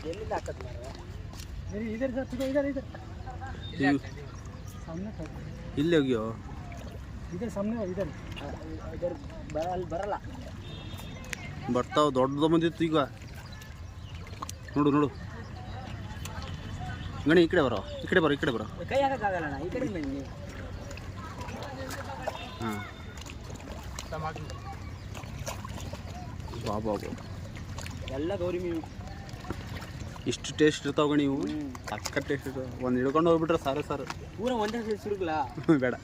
ಎಲ್ಲಿಂದ ಹಾಕತ್ ಮಾರ इधर सर इधर इधर सामने ಇಲ್ಲಿ ಹೋಗ್ಯೋ इधर सामने इधर ಇದ್ರ ಬರಲ್ಲ ಬರ್ತಾವ ದೊಡ್ಡದು ಬಂದಿತ್ತು ಈಗ ನೋಡು ನೋಡು ಗಣಿ ಈ ಕಡೆ ಬರೋ ಈ ಕಡೆ ಬರೋ ಕೈ ಹಾಕಕ್ಕಾಗಲ್ಲ ಈ ಕಡೆ ಬನ್ನಿ ಹಾಂ ಬಾಬಾ ಎಲ್ಲ ಗೌರಿ ಮೀನು ಇಷ್ಟು ಟೇಸ್ಟ್ ಇರ್ತಾವ ಗಣಿ ಇವು ಅಕ್ಕ ಟೇಸ್ಟ್ ಇರ್ತಾವ ಒಂದು ಹಿಡ್ಕೊಂಡು ಹೋಗ್ಬಿಟ್ರೆ ಸಾರು ಪೂರ ಒಂದೇ ಸುರುಗ್ಲಾ ಬೇಡ